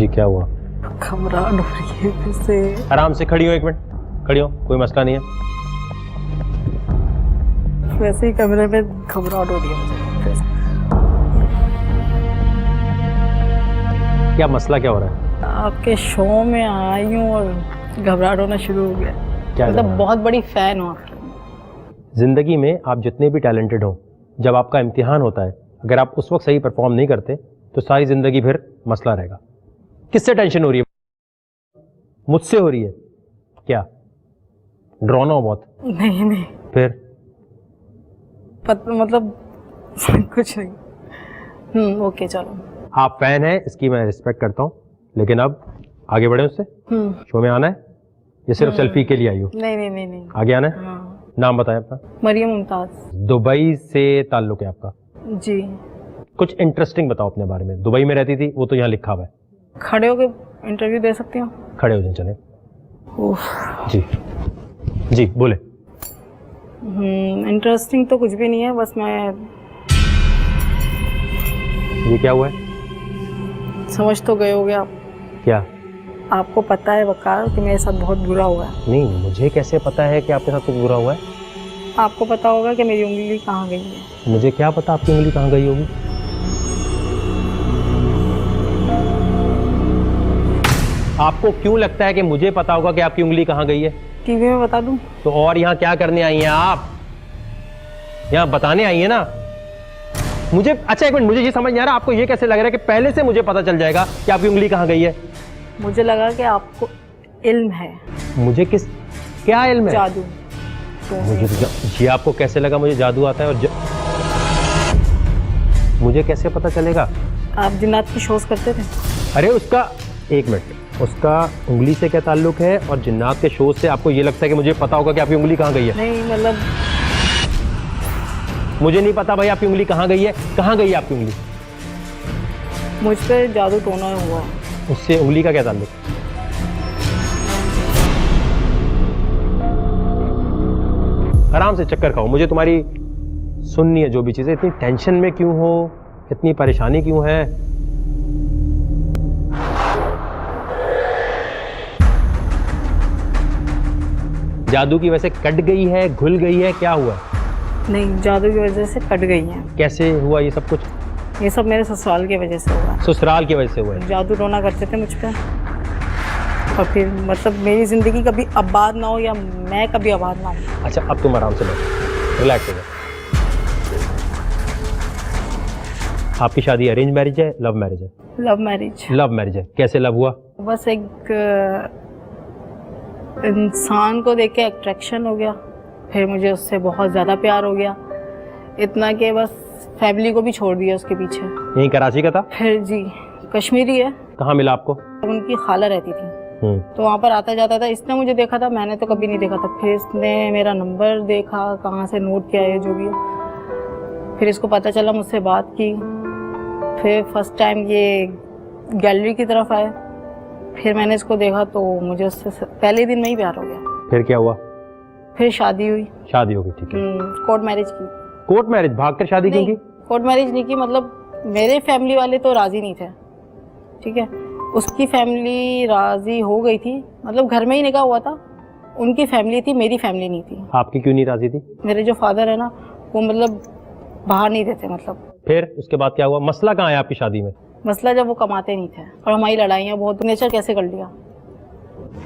जी क्या हुआ? घबराहट हो रही है फिर से। आराम से खड़ी हो, 1 मिनट खड़ी हो, कोई मसला नहीं है। वैसे ही कमरे में घबराहट हो रही है मुझे फिर से। क्या मसला क्या हो रहा है? आपके शो में आई हूँ और घबराहट होना शुरू हो गया। क्या मतलब घबराहट? बहुत बड़ी फैन हूँ आपकी। जिंदगी में आप जितने भी टैलेंटेड हो, जब आपका इम्तिहान होता है, अगर आप उस वक्त सही परफॉर्म नहीं करते तो सारी जिंदगी फिर मसला रहेगा। किससे टेंशन हो रही है? मुझसे हो रही है क्या? ड्रोना हो बहुत? नहीं नहीं, फिर मतलब कुछ नहीं। ओके चलो। आप फैन हैं, इसकी मैं रिस्पेक्ट करता हूँ, लेकिन अब आगे बढ़े उससे। शो में आना है या सिर्फ सेल्फी के लिए आई हो? नहीं नहीं नहीं नहीं। आगे आना है। हाँ। नाम बताएं अपना। मरियम मुमताज। दुबई से ताल्लुक है आपका? जी। कुछ इंटरेस्टिंग बताओ अपने बारे में। दुबई में रहती थी, वो तो यहाँ लिखा हुआ है। खड़े होके इंटरव्यू दे सकती हूँ? खड़े हो जाए, चले। उफ। जी जी बोले। इंटरेस्टिंग तो कुछ भी नहीं है, बस मैं ये क्या हुआ है? समझ तो गए होगे आप। क्या? आपको पता है वकार कि मेरे साथ बहुत बुरा हुआ है। नहीं, मुझे कैसे पता है कि आपके साथ कुछ बुरा हुआ है? आपको पता होगा कि मेरी उंगली कहाँ गई है। मुझे क्या पता आपकी उंगली कहाँ गई होगी? आपको क्यों लगता है कि मुझे पता होगा कि आपकी उंगली कहाँ गई है? टीवी में बता दूं? तो और यहाँ क्या करने आई हैं आप? यहाँ बताने आई हैं ना मुझे। अच्छा 1 मिनट, मुझे ये समझ नहीं आ रहा, आपको ये कैसे लग रहा है कि पहले से मुझे पता चल जाएगा कि आपकी उंगली कहाँ गई है? मुझे लगा कि आपको इल्म है। मुझे क्या इल्म है? जादू। तो मुझे ये आपको कैसे लगा मुझे जादू आता है? और मुझे कैसे पता चलेगा? आप जिन्नात की शोज करते थे? अरे उसका 1 मिनट, उसका उंगली से क्या ताल्लुक है? और जिन्नात के शो से आपको ये लगता है कि मुझे पता होगा कि आपकी उंगली कहाँ गई है? नहीं मतलब मुझे नहीं पता भाई आपकी उंगली कहाँ गई है। कहाँ गई है आपकी उंगली? मुझ पे जादू टोना हुआ है। उससे उंगली का क्या ताल्लुक? आराम से चक्कर खाओ, मुझे तुम्हारी सुननी है जो भी चीजें। इतनी टेंशन में क्यों हो? इतनी परेशानी क्यों है? जादू की वजह से कट गई है, घुल गई है, क्या हुआ? नहीं, जादू की वजह से कट गई है। कैसे हुआ ये सब कुछ? ये सब मेरे ससुराल की वजह से हुआ। ससुराल की वजह से हुआ है? जादू टोना करते थे मुझ पे, और फिर मतलब मेरी जिंदगी कभी आबाद ना हो या मैं कभी आबाद ना हूँ। अच्छा अब तुम आराम से बैठो, रिलैक्स हो जाओ। आपकी शादी अरेंज मैरिज है, लव मैरिज है? Love marriage. लव मैरिज है। कैसे लव हुआ? बस एक इंसान को देख के अट्रैक्शन हो गया, फिर मुझे उससे बहुत ज़्यादा प्यार हो गया, इतना कि बस फैमिली को भी छोड़ दिया उसके पीछे। यहीं कराची का था? फिर जी, कश्मीरी है। कहाँ मिला आपको? उनकी खाला रहती थी, तो वहाँ पर आता जाता था। इसने मुझे देखा था, मैंने तो कभी नहीं देखा था। फिर इसने मेरा नंबर देखा, कहाँ से नोट किया है जो भी हो। फिर इसको पता चला, मुझसे बात की। फिर फर्स्ट टाइम ये गैलरी की तरफ आए, फिर मैंने इसको देखा तो मुझे उससे पहले दिन में ही प्यार हो गया। फिर क्या हुआ? फिर शादी हुई। शादी हो गई, ठीक है। कोर्ट मैरिज की। Court marriage? भागकर शादी क्यों की? कोर्ट मैरिज नहीं की, मतलब मेरे फैमिली वाले तो राजी नहीं थे, ठीक है। उसकी फैमिली राजी हो गई थी, मतलब घर में ही निकाह हुआ था। उनकी फैमिली थी, मेरी फैमिली नहीं थी। आपकी क्यों नहीं राजी थी? मेरे जो फादर है ना, वो मतलब बाहर नहीं देते मतलब। फिर उसके बाद क्या हुआ? मसला कहाँ है आपकी शादी में? मसला जब वो कमाते नहीं थे और हमारी लड़ाइयाँ बहुत। नेचर कैसे कर लिया?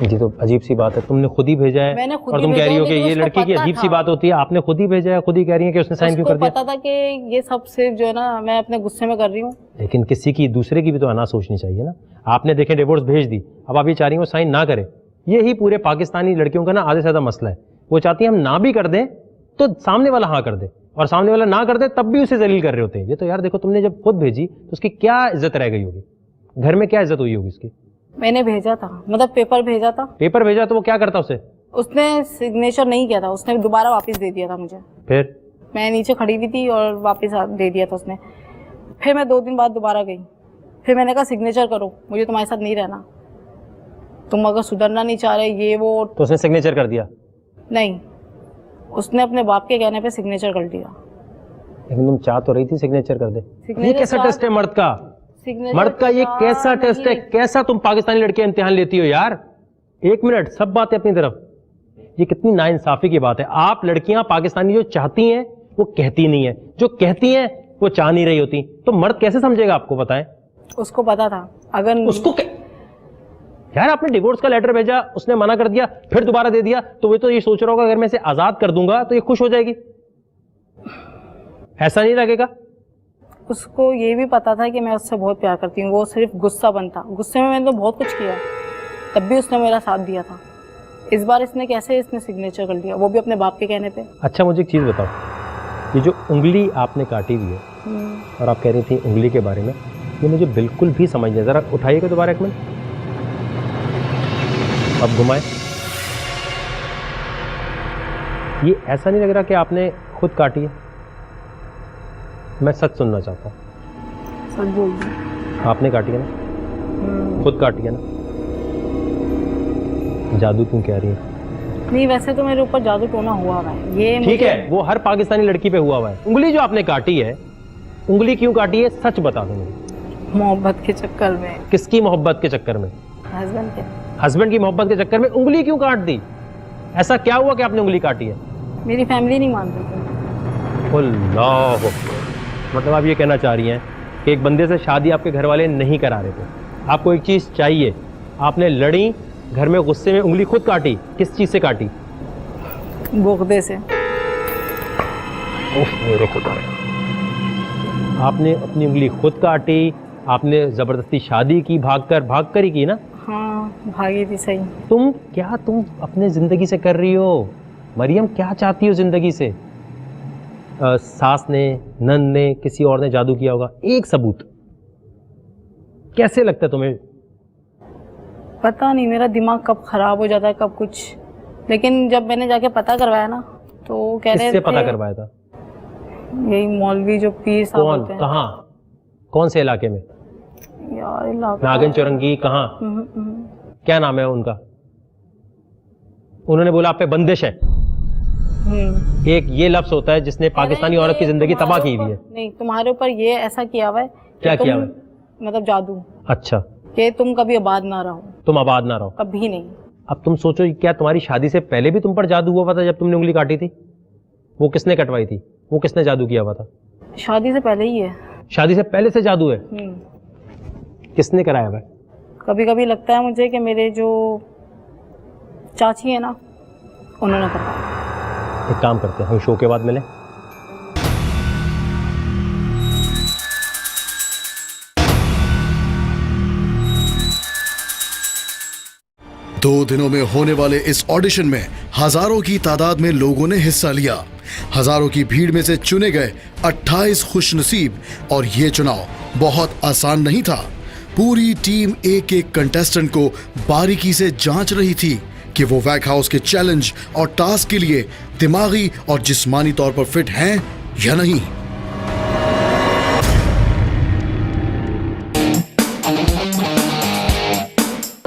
जी तो अजीब सी बात है, तुमने खुद ही भेजा है। मैंने खुद और ही तुम कह रही हो कि भेजा है, ये लेकिन लड़की की उसको अजीब पता सी था। बात होती है। आपने खुद ही भेजा है, खुद ही कह रही है कि उसने साइन क्यों कर दिया? पता था कि ये सब सिर्फ जो है ना, मैं अपने गुस्से में कर रही हूँ। लेकिन किसी की, दूसरे की भी तो अना सोचनी चाहिए ना। आपने देखे डिवोर्स भेज दी, अब आप ये चाह रही हो साइन ना करे। यही पूरे पाकिस्तानी लड़कियों का ना आधे से ज्यादा मसला है। वो चाहती है हम ना भी कर दें तो सामने वाला हाँ कर दे, और सामने वाला ना कर दे तब भी उसे जलील कर रहे होते हैं। ये तो यार देखो, तुमने जब खुद भेजी तो उसकी क्या इज्जत रह गई होगी? घर में क्या इज्जत हुई होगी उसकी? मैंने भेजा था, मतलब पेपर भेजा था। पेपर भेजा तो वो क्या करता उसे? उसने सिग्नेचर नहीं किया था, उसने दोबारा वापस दे दिया था मुझे। फिर मैं नीचे खड़ी हुई थी और वापस दे दिया था उसने। फिर मैं 2 दिन बाद दोबारा गई, फिर मैंने कहा सिग्नेचर करो, मुझे तुम्हारे साथ नहीं रहना, तुम अगर सुधरना नहीं चाह रहे ये वो। तो उसने सिग्नेचर कर दिया? नहीं, उसने अपने बाप के कहने पे सिग्नेचर कर दिया। लेकिन तुम चाह तो रही थी सिग्नेचर कर दे। ये कैसा टेस्ट है मर्द का? Signature मर्द का ये यार, कैसा टेस्ट है, नहीं। कैसा तुम पाकिस्तानी लड़कियां इम्तिहान लेती हो यार। एक मिनट, सब बातें अपनी तरफ। ये कितनी नाइंसाफी की बात है। आप लड़कियां पाकिस्तानी जो चाहती हैं वो कहती नहीं है, जो कहती हैं वो चाह नहीं रही होती, तो मर्द कैसे समझेगा आपको, बताएं। उसको पता था अगर उसको यार आपने डिवोर्स का लेटर भेजा, उसने मना कर दिया, फिर दोबारा दे दिया, तो वो तो ये सोच रहा होगा अगर मैं इसे आजाद कर दूंगा तो ये खुश हो जाएगी। ऐसा नहीं लगेगा? उसको ये भी पता था कि मैं उससे बहुत प्यार करती हूँ। वो सिर्फ गुस्सा बनता, गुस्से में मैंने तो बहुत कुछ किया, तब भी उसने मेरा साथ दिया था। इस बार इसने सिग्नेचर कर लिया, वो भी अपने बाप के कहने पे। अच्छा मुझे एक चीज बताओ, ये जो उंगली आपने काटी हुई है और आप कह रही थी उंगली के बारे में, ये मुझे बिल्कुल भी समझ नहीं। जरा उठाइएगा दोबारा एक मिनट, अब घुमाए। ये ऐसा नहीं लग रहा कि आपने खुद काटी है? मैं सच सुनना चाहता हूँ। सच बोल दी। आपने काटी है ना? खुद काटी है ना? जादू क्यों कह रही है? नहीं, वैसे तो मेरे ऊपर जादू टोना हुआ हुआ है, ये ठीक है, वो हर पाकिस्तानी लड़की पे हुआ हुआ है। उंगली जो आपने काटी है, उंगली क्यों काटी है, सच बता दो मुझे। मोहब्बत के चक्कर में। किसकी मोहब्बत के चक्कर में? हस्बैंड के। हस्बैंड की मोहब्बत के चक्कर में उंगली क्यों काट दी? ऐसा क्या हुआ कि आपने उंगली काटी है? मेरी फैमिली नहीं मानती थी। अल्लाह, मतलब आप ये कहना चाह रही हैं कि एक बंदे से शादी आपके घर वाले नहीं करा रहे थे, आपको एक चीज चाहिए, आपने लड़ी, घर में गुस्से में उंगली खुद काटी। किस चीज से काटी? बोगदे से। ओह मेरे खुदा, आपने अपनी उंगली खुद काटी, आपने जबरदस्ती शादी की, भाग कर ही की ना? हाँ, भागी थी। सही। तुम अपने जिंदगी से कर रही हो मरियम? क्या चाहती हो जिंदगी से? सास ने, नंद ने, किसी और ने जादू किया होगा, एक सबूत। कैसे लगता है तुम्हें? पता नहीं मेरा दिमाग कब खराब हो जाता है, कब कुछ। लेकिन जब मैंने जाके पता करवाया ना, तो कह रहे थे। किससे पता करवाया था? यही मौलवी जो पीर साहब कौन? होते हैं। कहाँ? कौन से इलाके में? यार इलाका नागन चौरंगी कहाँ? क्या नाम है उनका? उन्होंने बोला आप पे बंदिश है। एक ये लफ्ज होता है जिसने पाकिस्तानी औरत की जिंदगी तबाह की हुई है। नहीं, तुम्हारे ऊपर ये ऐसा किया हुआ है। क्या किया हुआ है? मतलब जादू। अच्छा, कि तुम कभी आबाद ना रहो। तुम आबाद ना रहो? कभी नहीं। अब तुम सोचो, क्या तुम्हारी शादी से पहले भी तुम पर जादू हुआ था जब तुमने उंगली काटी थी? वो किसने कटवाई थी? वो किसने जादू किया हुआ था? शादी से पहले ही है। शादी से पहले से जादू है? किसने कराया हुआ? कभी कभी लगता है मुझे कि मेरे जो चाची है ना, उन्होंने कराया। एक काम करते हैं, हम शो के बाद मिलें। दो दिनों में होने वाले इस ऑडिशन में हजारों की तादाद में लोगों ने हिस्सा लिया। हजारों की भीड़ में से चुने गए 28 खुशनसीब, और ये चुनाव बहुत आसान नहीं था। पूरी टीम एक एक कंटेस्टेंट को बारीकी से जांच रही थी कि वो वैक हाउस के चैलेंज और टास्क के लिए दिमागी और जिस्मानी तौर पर फिट हैं या नहीं।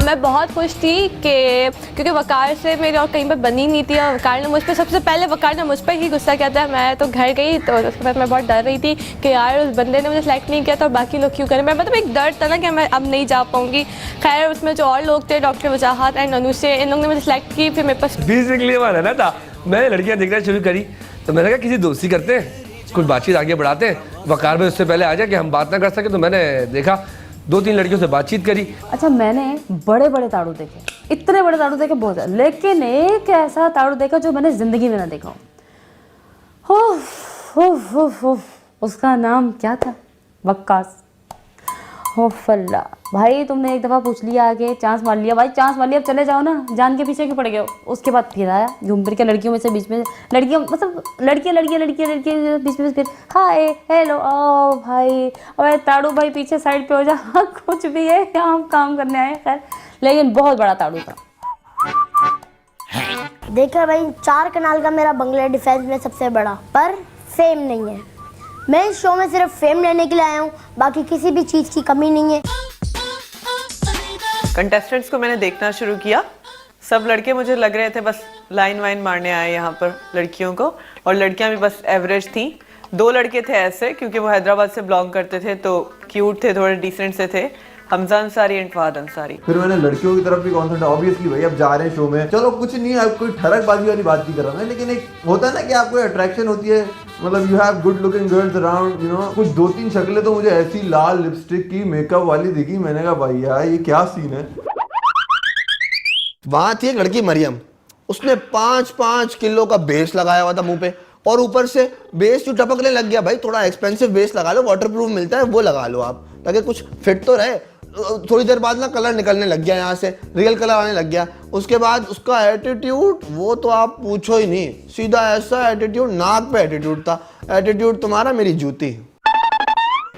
मैं बहुत खुश थी कि क्योंकि वकार से मेरी और कहीं पर बनी नहीं थी, और वकार ने मुझ पर सबसे पहले मुझ पर ही गुस्सा किया था। मैं तो घर गई तो उसके बाद मैं बहुत डर रही थी कि यार उस बंदे ने मुझे सेलेक्ट नहीं किया था और बाकी लोग क्यों करें। मैं मतलब एक डर था ना कि मैं अब नहीं जा पाऊंगी। खैर उसमें जो और लोग थे, डॉक्टर वजाहत एंड अनुष्य, इन लोगों ने मुझे सेलेक्ट की। फिर मेरे पास बेसिकली हमारा ना था, मैंने लड़कियां देखना शुरू करी तो मैंने कहा किसी दोस्ती करते हैं, कुछ बातचीत आगे बढ़ाते हैं। वकार में उससे पहले आ जाए कि हम बात ना कर सके, तो मैंने देखा 2-3 लड़कियों से बातचीत करी। अच्छा, मैंने बड़े बड़े ताड़ू देखे, इतने बड़े ताड़ू देखे बहुत ज़्यादा, लेकिन एक ऐसा ताड़ू देखा जो मैंने ज़िंदगी में ना देखा हो। उसका नाम क्या था? वक्कास। हो फल्ला भाई, तुमने एक दफ़ा पूछ लिया, आगे चांस मार लिया भाई, चांस मार लिया, अब चले जाओ ना, जान के पीछे क्यों पड़ गए हो? उसके बाद फिर आया घूम फिर के लड़कियों में से बीच में, लड़कियों मतलब लड़कियाँ बीच में फिर हाय हेलो ओ भाई, अबे ताड़ू भाई पीछे साइड पे हो जा। कुछ भी है, हम काम करने आए। खैर, लेकिन बहुत बड़ा ताड़ू था। देखा भाई, 4 कनाल का मेरा बंगला डिफेंस में सबसे बड़ा, पर फेम नहीं है। मैं इस शो में सिर्फ फेम लेने के लिए आया हूँ, बाकी किसी भी चीज़ की कमी नहीं है। कंटेस्टेंट्स को मैंने देखना शुरू किया, सब लड़के मुझे लग रहे थे बस लाइन वाइन मारने आए यहाँ पर लड़कियों को, और लड़कियाँ भी बस एवरेज थी। 2 लड़के थे ऐसे, क्योंकि वो हैदराबाद से बिलोंग करते थे, तो क्यूट थे, थोड़े डिसेंट से थे, हमजा अंसारी एंड फहद अंसारी। फिर मैंने लड़कियों की तरफ भी कॉन्सेंट्रेट, ऑब्वियसली भाई अब जा रहे हैं शो में, चलो कुछ नहीं है, कोई ठरकबाजी वाली बात नहीं कर रहा मैं, लेकिन एक होता है ना कि आपको अट्रैक्शन होती है, मतलब you have good looking girls around, you know. कुछ 2-3 शक्लें तो मुझे ऐसी लाल लिपस्टिक की मेकअप वाली दिखी, मैंने कहा भाई यार ये क्या सीन है। वहां थी एक लड़की मरियम, उसने 5-5 किलो का बेस लगाया हुआ था मुंह पे, और ऊपर से बेस जो टपकने लग गया। भाई थोड़ा एक्सपेंसिव बेस लगा लो, वाटरप्रूफ मिलता है वो लगा लो आप, ताकि कुछ फिट तो रहे। थोड़ी देर बाद ना कलर निकलने लग गया, यहाँ से रियल कलर आने लग गया। उसके बाद उसका एटीट्यूड वो तो आप पूछो ही नहीं, सीधा ऐसा एटीट्यूड, नाक पे एटीट्यूड था। एटीट्यूड तुम्हारा मेरी जूती।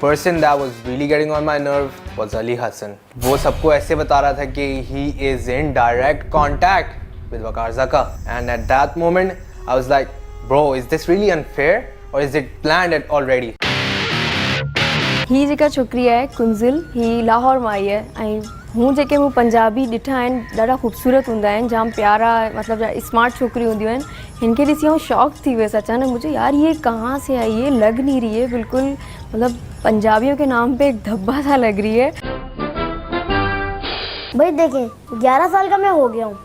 Person that was really getting on my nerve was Ali Hassan. वो सबको ऐसे बता रहा था कि he is in direct contact with Waqar Zaka, and at that moment I was like, bro, is this really unfair or is it planned already? ही जेका छोकिरी आहे कुंज़िल, ही लाहौर मां आई आहे ऐं हूं जेके मूं पंजाबी ॾिठा आहिनि ॾाढा ख़ूबसूरत हूंदा आहिनि, जाम प्यारा, मतिलबु स्मार्ट छोकिरियूं हूंदियूं आहिनि। हिनखे ॾिसी आउं शॉक थी वियसि अचानक, मुझे यार ये कहाँ से आई, ये लग नहीं रही है बिल्कुल, मतलब पंजाबियों के नाम पे एक धब्बा सा लग रही है। भाई देखें 11 साल का मैं हो गया हूँ,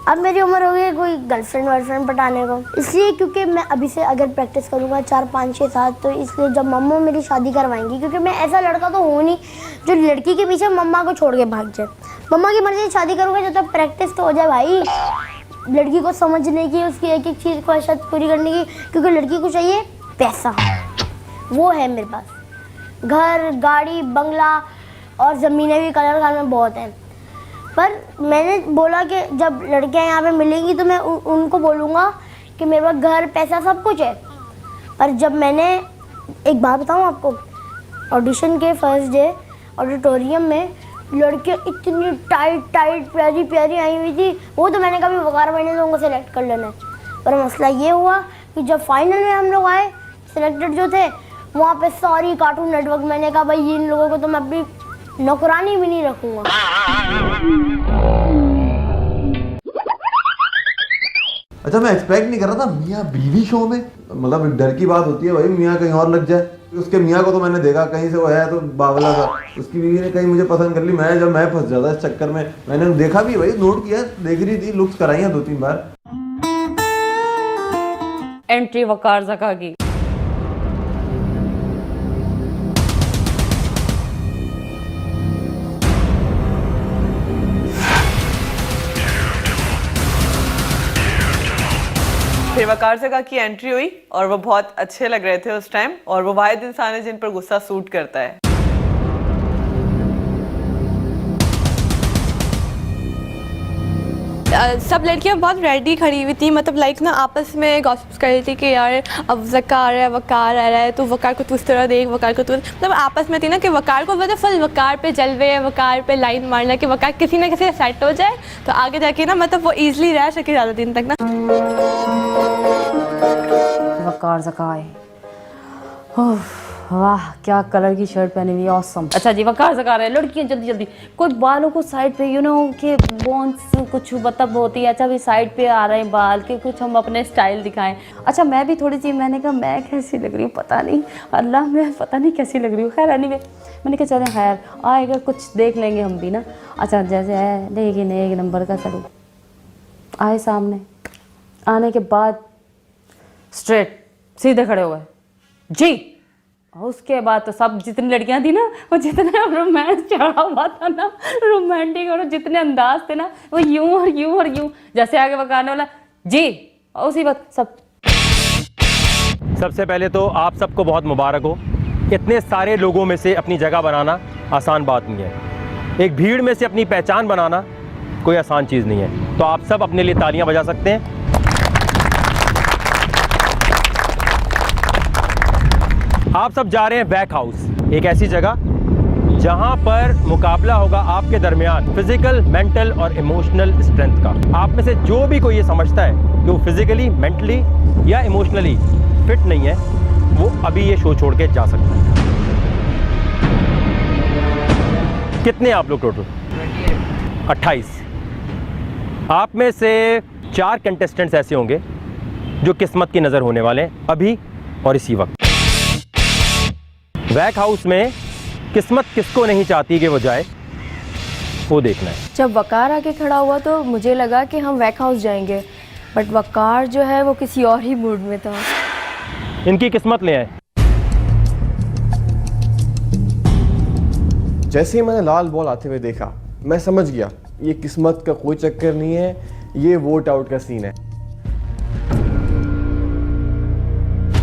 अब मेरी उम्र हो गई है कोई गर्लफ्रेंड वर्लफ्रेंड पटाने को, इसलिए क्योंकि मैं अभी से अगर प्रैक्टिस करूँगा 4, 5, 6, 7, तो इसलिए जब मम्मा मेरी शादी करवाएंगी, क्योंकि मैं ऐसा लड़का तो हूँ नहीं जो लड़की के पीछे मम्मा को छोड़ के भाग जाए। मम्मा की मर्जी से शादी करूँगा जब तक प्रैक्टिस तो हो जाए भाई, लड़की को समझने की, उसकी एक एक चीज़ को शर्त पूरी करने की, क्योंकि लड़की को चाहिए पैसा, वो है मेरे पास, घर गाड़ी बंगला और ज़मीनें भी कलर खान में बहुत हैं। पर मैंने बोला कि जब लड़कियां यहाँ पे मिलेंगी तो मैं उनको बोलूँगा कि मेरे पास घर पैसा सब कुछ है। पर जब मैंने एक बात बताऊँ आपको, ऑडिशन के फर्स्ट डे ऑडिटोरियम में लड़कियाँ इतनी टाइट प्यारी प्यारी आई हुई थी, वो तो मैंने कभी वकार मैंने तो उनको सेलेक्ट कर लेना है। पर मसला ये हुआ कि जब फाइनल में हम लोग आए, सिलेक्टेड जो थे, वहाँ पे सॉरी कार्टून नेटवर्क, मैंने कहा भाई इन लोगों को तो मैं अपनी नौकरानी भी नहीं रखूँगा। अच्छा मैं एक्सपेक्ट नहीं कर रहा था मियाँ बीवी शो में, मतलब एक डर की बात होती है भाई, मियाँ कहीं और लग जाए। उसके मियाँ को तो मैंने देखा कहीं से वो है तो बावला था, उसकी बीवी ने कहीं मुझे पसंद कर ली, मैं फंस जाता इस चक्कर में। मैंने देखा भी भाई, नोट किया, देख रही थी, लुक्स कराई हैं 2-3 बार। एंट्री वकार ज़का की। फिर वकार ज़का की एंट्री हुई और वो बहुत अच्छे लग रहे थे उस टाइम, और वो वाहिद इंसान है जिन पर गुस्सा सूट करता है। सब लड़कियां बहुत रेडी खड़ी हुई थी, मतलब लाइक ना आपस में गॉसिप्स कर रही थी कि यार अब ज़का आ रहा है, वकार आ रहा है, तो वकार को तू इस तरह देख, वकार को तू, मतलब आपस में थी ना कि वकार को वजह फुल वकार पे जलवे है, वकार पे लाइन मारना कि वकार किसी ना किसी सेट हो जाए तो आगे जाके ना मतलब वो ईजिली रह सके ज़्यादा दिन तक ना। वकार ज़का आए, वाह क्या कलर की शर्ट पहनी हुई है, ऑसम। अच्छा जी, वकार ज़का रहे, लड़कियां जल्दी जल्दी, कोई बालों को साइड पे, यू नो कि बोन्स कुछ मतलब होती है, अच्छा भी साइड पे आ रहे हैं बाल के, कुछ हम अपने स्टाइल दिखाएं। अच्छा मैं भी थोड़ी सी, मैंने कहा मैं कैसी लग रही हूँ पता नहीं, अल्लाह मैं पता नहीं कैसी लग रही हूँ। खैर एनीवे मैंने कहा चलें खैर आएगा कुछ देख लेंगे हम भी ना। अच्छा जैसे है, लेकिन एक नंबर का सलूट आए सामने, आने के बाद स्ट्रेट सीधे खड़े हुए जी, उसके बाद तो सब जितनी लड़कियां थी ना, वो जितना रोमांस चढ़ा हुआ था ना, रोमांटिक, और जितने अंदाज थे ना, वो यूं और यूं और यूं, जैसे आगे बकाने वाला जी, और उसी बात सब। सबसे पहले तो आप सबको बहुत मुबारक हो, इतने सारे लोगों में से अपनी जगह बनाना आसान बात नहीं है, एक भीड़ में से अपनी पहचान बनाना कोई आसान चीज़ नहीं है। तो आप सब अपने लिए तालियां बजा सकते हैं। आप सब जा रहे हैं बैक हाउस, एक ऐसी जगह जहां पर मुकाबला होगा आपके दरमियान फिजिकल, मेंटल और इमोशनल स्ट्रेंथ का। आप में से जो भी कोई ये समझता है कि वो फिजिकली, मेंटली या इमोशनली फिट नहीं है, वो अभी ये शो छोड़ के जा सकता है। कितने आप लोग टोटल? 28। आप में से 4 कंटेस्टेंट्स ऐसे होंगे जो किस्मत की नज़र होने वाले हैं अभी और इसी वक्त। बैक हाउस में किस्मत किसको नहीं चाहती कि वो जाए, वो देखना है। जब वकार आके खड़ा हुआ तो मुझे लगा कि हम वैक हाउस जाएंगे, बट वकार जो है वो किसी और ही मूड में था। इनकी किस्मत ले आए। जैसे ही मैंने लाल बॉल आते हुए देखा, मैं समझ गया ये किस्मत का कोई चक्कर नहीं है, ये वोट आउट का सीन है।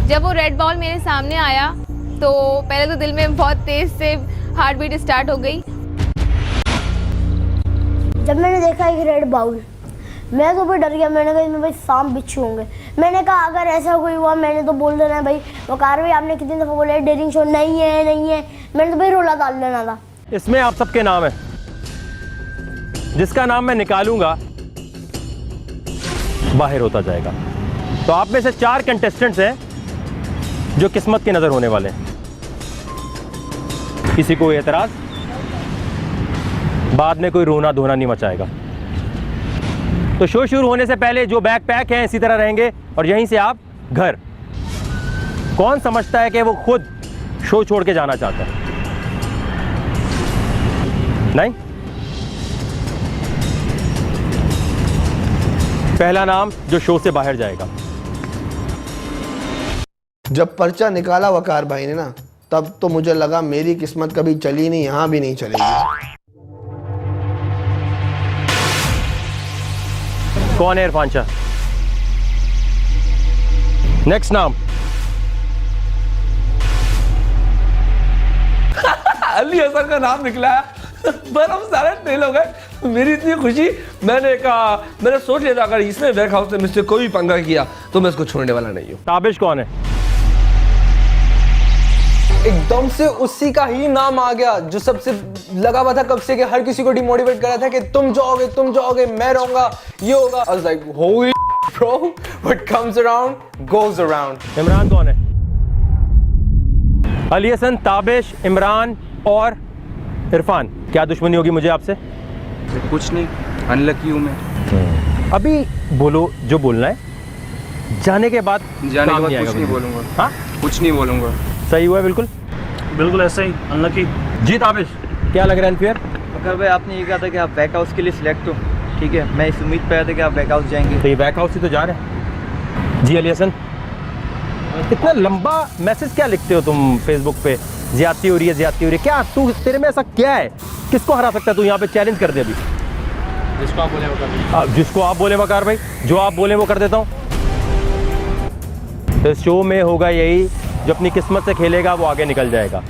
जब वो रेड बॉल मेरे सामने आया तो पहले तो दिल में बहुत तेज से हार्ट बीट स्टार्ट हो गई। जब मैंने देखा एक रेड बाउल, मैं तो भी डर गया। मैंने कहा इसमें भाई सांप बिच्छू होंगे। मैंने कहा अगर ऐसा कोई हुआ मैंने तो बोल देना है भाई वकार भाई आपने कितनी दफ़ा बोला है डेयरिंग शो नहीं है नहीं है, मैंने तो भाई रोला डाल देना था। इसमें आप सबके नाम है, जिसका नाम मैं निकालूंगा बाहर होता जाएगा। तो आप में से 4 कंटेस्टेंट्स हैं जो किस्मत की नजर होने वाले हैं। किसी को एतराज? बाद में कोई रोना धोना नहीं मचाएगा। तो शो शुरू होने से पहले जो बैग पैक हैं इसी तरह रहेंगे और यहीं से आप घर। कौन समझता है कि वो खुद शो छोड़ के जाना चाहता है? नहीं। पहला नाम जो शो से बाहर जाएगा। जब पर्चा निकाला वकार भाई ने ना, तब तो मुझे लगा मेरी किस्मत कभी चली नहीं, यहां भी नहीं चलेगी। कौन है इरफान शाह? नेक्स्ट नाम अली हसन का नाम निकला है। बर्फ सारे फेल हो गए। मेरी इतनी खुशी, मैंने कहा, मैंने सोच लिया था अगर इसने वेक हाउस में मुझसे कोई भी पंगा किया तो मैं इसको छोड़ने वाला नहीं हूँ। ताबिश कौन है? एकदम से उसी का ही नाम आ गया जो सबसे लगा हुआ था कब से कि हर किसी को डिमोटिवेट कर रहा था कि तुम जाओगे मैं रहूंगा, ये होगा। I was like, holy bro, what comes around goes around। Imran कौन है? अली हसन, ताबिश, इमरान और इरफान। क्या दुश्मनी होगी मुझे आपसे? कुछ नहीं, अनलकी हूँ मैं। अभी बोलो जो बोलना है, जाने के बाद कुछ नहीं बोलूंगा। हाँ, कुछ नहीं बोलूंगा। सही हुआ? बिल्कुल बिल्कुल ऐसा ही। अनलकी। जी ताबिश, क्या लग रहा है अनफेयर? वकार भाई आपने ये कहा था कि आप बैक हाउस के लिए सिलेक्ट हो, ठीक है, मैं इस उम्मीद पे आया था कि आप बैक हाउस जाएंगे। तो ये बैक हाउस ही तो जा रहे हैं। जी अली हसन, इतना लंबा मैसेज क्या लिखते हो तुम फेसबुक पे? ज्यादती हो रही है, ज्यादती हो रही है। क्या तू, तेरे में ऐसा क्या है? किसको हरा सकता है तू? यहाँ पे चैलेंज कर दे अभी। जिसको आप बोले वकार, जिसको आप बोले वकार भाई, जो आप बोले वो कर देता हूँ। तो इस शो में होगा यही, जो अपनी किस्मत से खेलेगा वो आगे निकल जाएगा।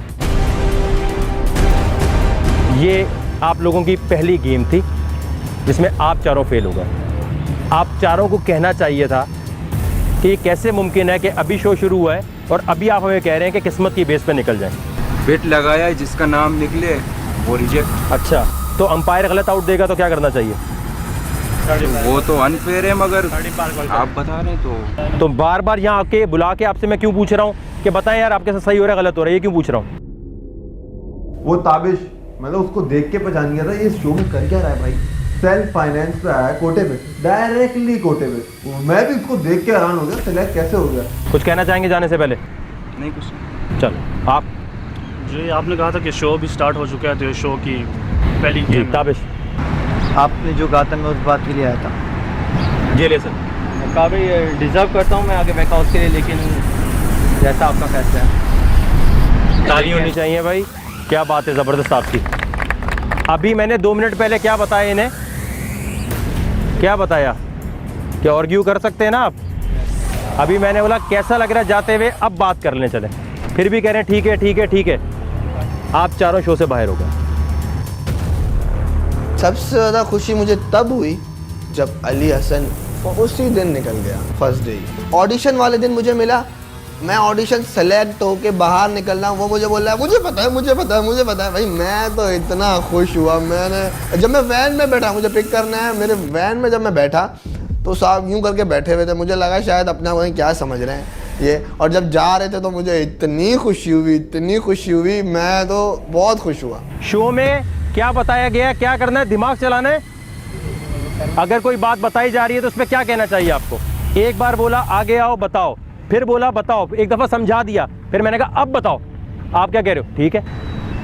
ये आप लोगों की पहली गेम थी जिसमें आप चारों फेल हो गए। आप चारों को कहना चाहिए था कि ये कैसे मुमकिन है कि अभी शो शुरू हुआ है और अभी आप हमें कह रहे हैं कि किस्मत की बेस पे निकल जाए। बेट लगाया है, जिसका नाम निकले वो रिजेक्ट। अच्छा, तो अंपायर गलत आउट देगा तो क्या करना चाहिए? वो तो अनफेयर है, मगर आप बता रहे तो बार बार यहाँ आके बुला के आपसे मैं क्यों पूछ रहा हूँ कि बताएं यार आपके साथ सही हो रहा है गलत हो रहा है, ये क्यों पूछ रहा हूँ? वो ताबिश, मतलब उसको देख के पहचान गया था ये शो में कर क्या रहा है भाई। सेल्फ फाइनेंस पे आया, कोटे पे, डायरेक्टली कोटे पे। मैं भी इसको देख के हैरान हो गया, सिलेक्ट कैसे हो गया। कुछ कहना चाहेंगे जाने से पहले? नहीं, कुछ नहीं। चलो आप जी आपने कहा था कि शो भी स्टार्ट हो चुका है, तो ये शो की पहली गेम। ताबिश, आपने जो कहा था मैं उस बात के लिए आया था। जी लेसन, काफ़ी डिजर्व करता हूँ मैं आगे बैक हाउस के लिए, लेकिन जैसा आपका फैसला है। ताली होनी चाहिए भाई। क्या बात है ज़बरदस्त आपकी। अभी मैंने 2 मिनट पहले क्या बताया इन्हें? क्या बताया? क्या आर्ग्यू कर सकते हैं ना आप? अभी मैंने बोला कैसा लग रहा है जाते हुए, अब बात करने चले, फिर भी कह रहे हैं ठीक है ठीक है ठीक है। आप चारों शो से बाहर हो गए। सबसे ज़्यादा खुशी मुझे तब हुई जब अली हसन उसी दिन निकल गया, फर्स्ट डे। ऑडिशन वाले दिन मुझे मिला, मैं ऑडिशन सेलेक्ट होके बाहर निकल रहा हूँ, वो मुझे बोल रहा है मुझे पता है मुझे पता है मुझे पता है। भाई मैं तो इतना खुश हुआ। मैंने जब मैं वैन में बैठा, मुझे पिक करना है, मेरे वैन में जब मैं बैठा तो साहब यूँ करके बैठे हुए थे, मुझे लगा शायद अपना वहीं क्या समझ रहे हैं ये। और जब जा रहे थे तो मुझे इतनी खुशी हुई, मैं तो बहुत खुश हुआ। शो में क्या बताया गया, क्या करना है, दिमाग चलाना है। अगर कोई बात बताई जा रही है तो उसमें क्या कहना चाहिए आपको? एक बार बोला आगे आओ बताओ, फिर बोला बताओ, एक दफ़ा समझा दिया, फिर मैंने कहा अब बताओ। आप क्या कह रहे हो? ठीक है,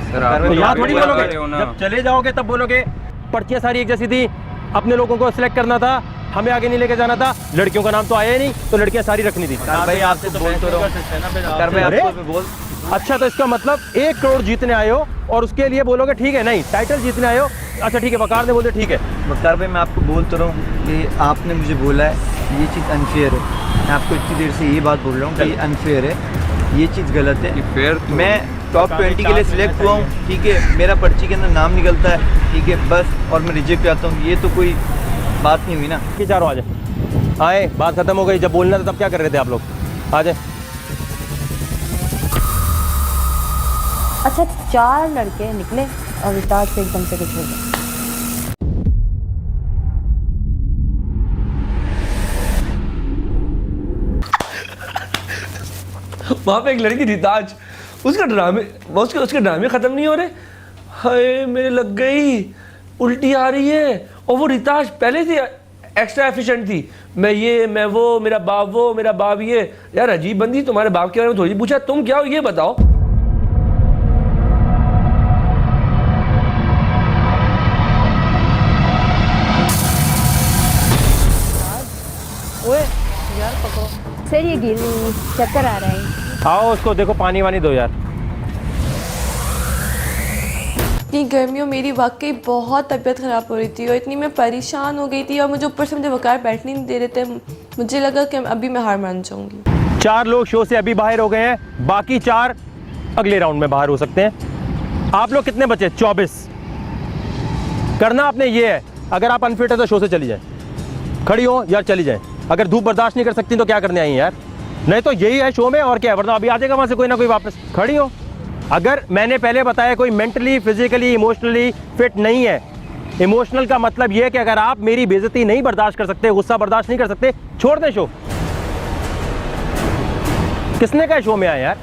तो यहाँ थोड़ी बोलोगे, जब चले जाओगे तब बोलोगे पर्चियां सारी एक जैसी थी, अपने लोगों को सिलेक्ट करना था, हमें आगे नहीं लेके जाना था, लड़कियों का नाम तो आया ही नहीं, तो लड़कियां सारी रखनी थी। भाई आपसे तो बोल तो रहा हूँ। अच्छा, तो इसका मतलब 1 करोड़ जीतने आए हो और उसके लिए बोलोगे ठीक है, नहीं टाइटल जीतने आए हो, अच्छा ठीक है। वकार ने बोलते ठीक है। वकार भाई मैं आपको बोल तो रहा हूँ कि आपने मुझे बोला है ये चीज़ अनफेयर है, मैं आपको इतनी देर से ये बात बोल रहा हूँ कि अनफेयर है, ये चीज़ गलत है। मैं टॉप 20 के लिए सिलेक्ट हुआ हूँ, ठीक है, मेरा पर्ची के अंदर नाम निकलता है, ठीक है, बस, और मैं रिजेक्ट जाता हूँ, ये तो कोई बात नहीं हुई ना। कि चारों आ जाए, आए, बात खत्म हो गई। जब बोलना था तब क्या कर रहे थे आप लोग? आ जाए। अच्छा 4 लड़के निकले और रिताज से एकदम से कुछ हो गया। वहां पे एक लड़की रिताज, उसके ड्रामे खत्म नहीं हो रहे। हाय मेरे लग गई, उल्टी आ रही है। और वो रिताज पहले से एक्स्ट्रा एफिशिएंट थी, मैं ये, मैं वो, मेरा बाप वो, मेरा बाप ये। यार अजीब बंदी, तुम्हारे बाप के बारे में थोड़ी पूछा, तुम क्या हो ये बताओ। ओए यार पकड़ो सर, ये गिर रही, चक्कर आ रहा है। आओ उसको देखो, पानी वानी दो यार। इतनी गर्मियों मेरी वाकई बहुत तबीयत ख़राब हो रही थी और इतनी मैं परेशान हो गई थी, और मुझे ऊपर से मुझे वकार बैठने नहीं दे रहे थे। मुझे लगा कि अभी मैं हार मान जाऊंगी। 4 लोग शो से अभी बाहर हो गए हैं, बाकी 4 अगले राउंड में बाहर हो सकते हैं। आप लोग कितने बचे? 24। करना आपने ये है, अगर आप अनफिट है तो शो से चली जाए, खड़ी हो यार चली जाए। अगर धूप बर्दाश्त नहीं कर सकती तो क्या करने आई हैं यार? नहीं तो यही है शो में, और क्या है, वरना अभी आ जाएगा वहाँ से कोई ना कोई वापस। खड़ी हो। अगर मैंने पहले बताया कोई मेंटली, फिजिकली, इमोशनली फिट नहीं है, इमोशनल का मतलब ये है कि अगर आप मेरी बेइज्जती नहीं बर्दाश्त कर सकते, गुस्सा बर्दाश्त नहीं कर सकते, छोड़ दें शो। किसने कहा शो में आए यार?